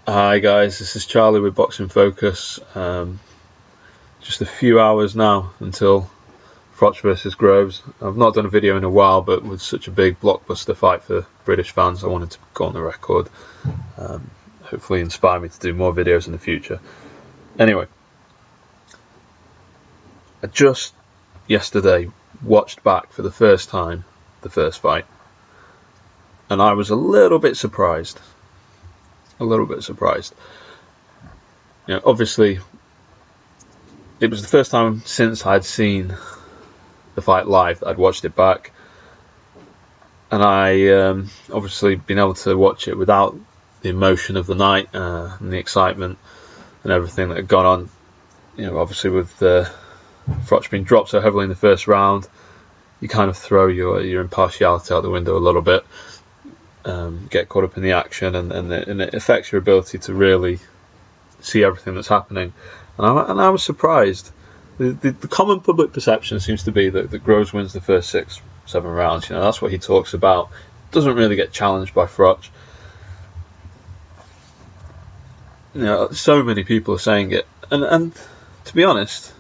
Hi guys, this is Charlie with Boxing Focus. Just a few hours now until Froch versus Groves. I've not done a video in a while, but with such a big blockbuster fight for British fans, I wanted to go on the record. Hopefully inspire me to do more videos in the future. Anyway, I just yesterday watched back for the first time the first fight, and I was a little bit surprised. Obviously, it was the first time since I'd seen the fight live that I'd watched it back, and I obviously been able to watch it without the emotion of the night and the excitement and everything that had gone on. Obviously with Froch being dropped so heavily in the first round, you kind of throw your impartiality out the window a little bit. Get caught up in the action, and it affects your ability to really see everything that's happening. And I was surprised. The common public perception seems to be that Groves wins the first 6-7 rounds. That's what he talks about. Doesn't really get challenged by Froch. So many people are saying it, and to be honest,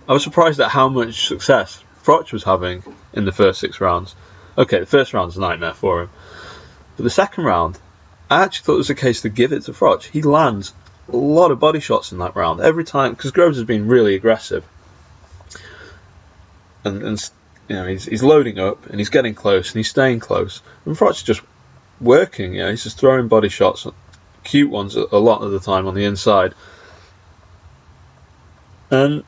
I was surprised at how much success Froch was having in the first 6 rounds. Okay, the first round's a nightmare for him. But the second round, I actually thought it was a case to give it to Froch. He lands a lot of body shots in that round every time, because Groves has been really aggressive, and he's loading up and he's getting close and he's staying close, and Froch's just working. He's just throwing body shots, cute ones a lot of the time on the inside. And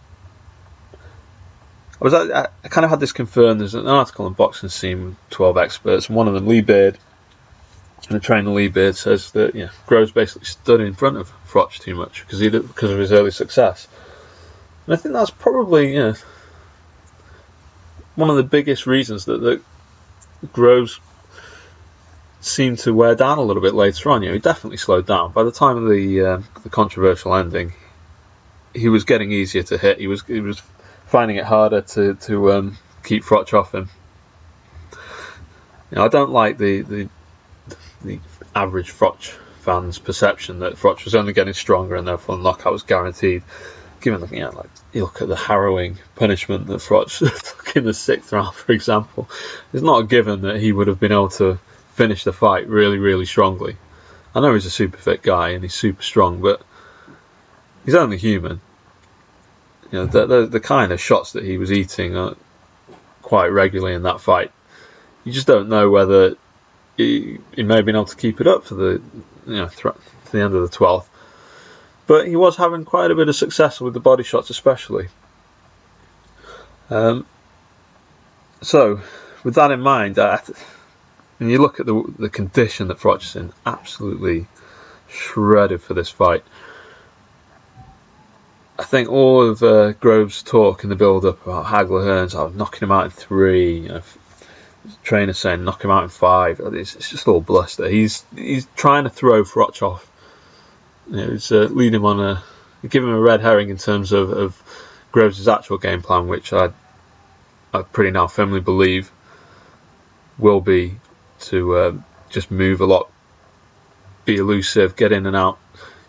I kind of had this confirmed. There's an article on Boxing Scene, 12 experts, and one of them, Lee Beard, and the trainer Lee Beard, says that Groves basically stood in front of Froch too much because of his early success. And I think that's probably one of the biggest reasons that Groves seemed to wear down a little bit later on. He definitely slowed down. By the time of the controversial ending, he was getting easier to hit. He was finding it harder to keep Froch off him. I don't like the average Froch fan's perception that Froch was only getting stronger and therefore the knockout was guaranteed. Given you look at the harrowing punishment that Froch took in the 6th round, for example, it's not a given that he would have been able to finish the fight really, really strongly. I know he's a super fit guy and he's super strong, but he's only human. The kind of shots that he was eating quite regularly in that fight, you just don't know whether he may have been able to keep it up to the to the end of the 12th. But he was having quite a bit of success with the body shots, especially. So, with that in mind, when you look at the condition that Froch is in, absolutely shredded for this fight. I think all of Groves' talk in the build-up about Hagler Hearns, knocking him out in 3, trainer saying knock him out in 5, it's just all bluster. He's trying to throw Froch off. It's lead him on give him a red herring in terms of Groves' actual game plan, which I pretty now firmly believe will be to just move a lot, be elusive, get in and out,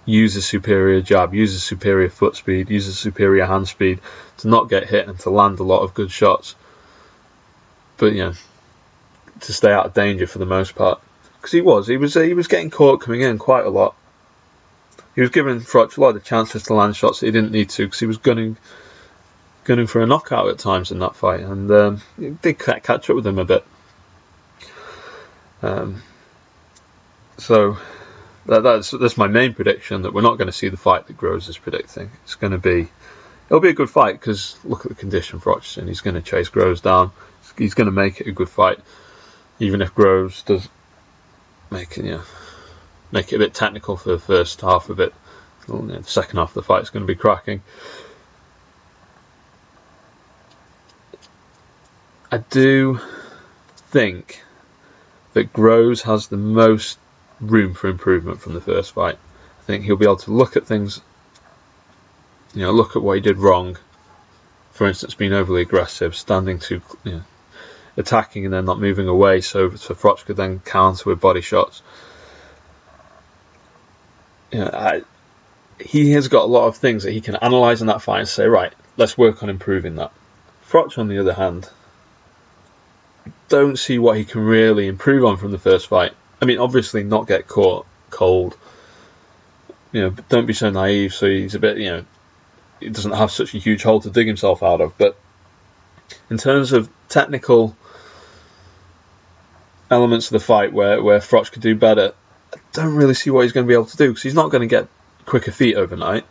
use a superior jab, use a superior foot speed, use a superior hand speed to not get hit and to land a lot of good shots. But to stay out of danger for the most part, because he was getting caught coming in quite a lot. He was giving Froch a lot of chances to land shots that he didn't need to, because he was gunning for a knockout at times in that fight, and it did catch up with him a bit. So that's my main prediction, that we're not going to see the fight that Groves is predicting. It'll be a good fight, because look at the condition Froch is in. He's going to chase Groves down. He's going to make it a good fight, even if Groves does make it a bit technical for the first half of it. The second half of the fight is going to be cracking. I do think that Groves has the most room for improvement from the first fight. I think he'll be able to look at things, look at what he did wrong. For instance, being overly aggressive, standing too, attacking and then not moving away, so Froch could then counter with body shots. you know, he has got a lot of things that he can analyse in that fight and say, right, let's work on improving that. Froch, on the other hand, don't see what he can really improve on from the first fight. I mean, obviously not get caught cold. You know, don't be so naive. So he's a bit, you know, he doesn't have such a huge hole to dig himself out of. But in terms of technical elements of the fight where Froch could do better, I don't really see what he's going to be able to do, because he's not going to get quicker feet overnight.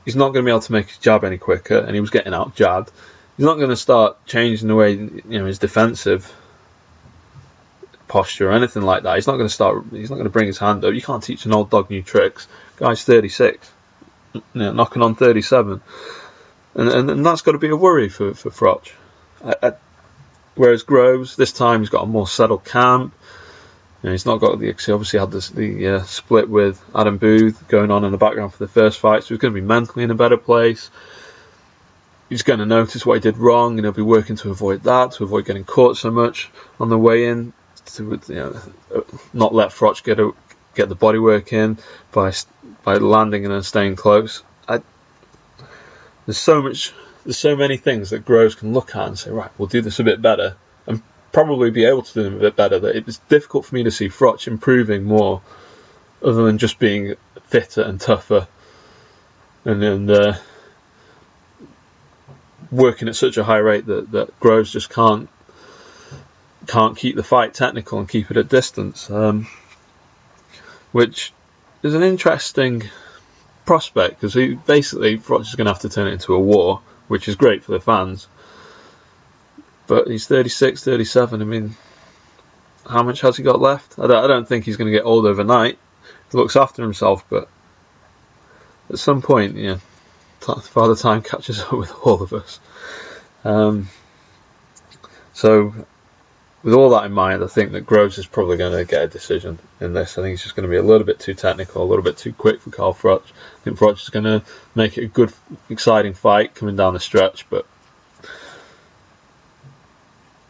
He's not going to be able to make his jab any quicker, and he was getting out jabbed. He's not going to start changing the way, you know, his defensive posture or anything like that. He's not going to bring his hand up. You can't teach an old dog new tricks. Guy's 36, you know, knocking on 37, and that's got to be a worry for Froch. Whereas Groves, this time he's got a more settled camp. You know, he's not got he obviously had the split with Adam Booth going on in the background for the first fight, so he's going to be mentally in a better place. He's going to notice what he did wrong, and he'll be working to avoid that, to avoid getting caught so much on the way in, to, you know, not let Froch get the bodywork in by landing and then staying close. There's so many things that Groves can look at and say, right, we'll do this a bit better, and probably be able to do them a bit better. That it's difficult for me to see Froch improving more, other than just being fitter and tougher, and working at such a high rate that Groves just can't keep the fight technical and keep it at distance, which is an interesting prospect, because basically Froch is going to have to turn it into a war, which is great for the fans. But he's 36, 37. I mean, how much has he got left? I don't think he's going to get old overnight. He looks after himself, but at some point, you know, Father Time catches up with all of us. So, with all that in mind, I think that Groves is probably going to get a decision in this. I think he's just going to be a little bit too technical, a little bit too quick for Carl Froch. I think Froch is going to make it a good, exciting fight coming down the stretch, but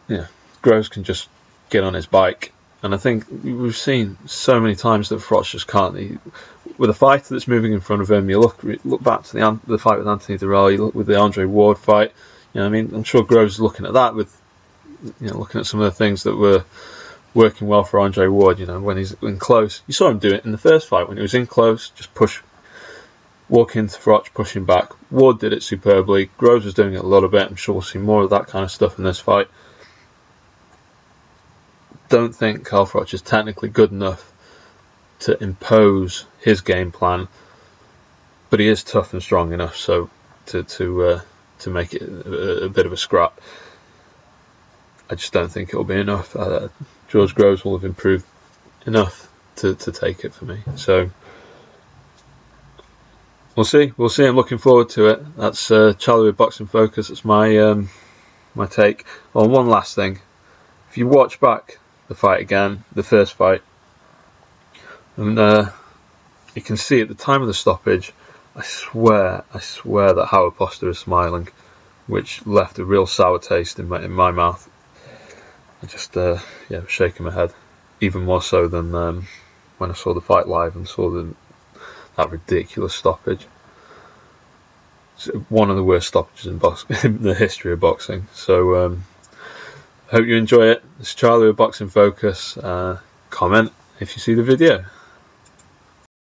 yeah, Groves can just get on his bike. And I think we've seen so many times that Froch just can't. With a fighter that's moving in front of him, you look back to the fight with Anthony Durrell, you look with the Andre Ward fight. You know, I mean, I'm sure Groves is looking at that with, you know, looking at some of the things that were working well for Andre Ward. You know, when he's in close, you saw him do it in the first fight when he was in close, just walk into Froch, push him back. Ward did it superbly. Groves was doing it a little bit. I'm sure we'll see more of that kind of stuff in this fight. Don't think Carl Froch is technically good enough to impose his game plan, but he is tough and strong enough so to make it a bit of a scrap. I just don't think it'll be enough. George Groves will have improved enough to take it for me. So we'll see. I'm looking forward to it. That's Charlie with Boxing Focus. That's my take. Oh, one last thing. If you watch back the fight again, the first fight, and you can see at the time of the stoppage, I swear that Howard Foster is smiling, which left a real sour taste in my mouth. I just was shaking my head, even more so than when I saw the fight live and saw that ridiculous stoppage. It's one of the worst stoppages in the history of boxing. So hope you enjoy it. It's Charlie with Boxing Focus. Comment if you see the video.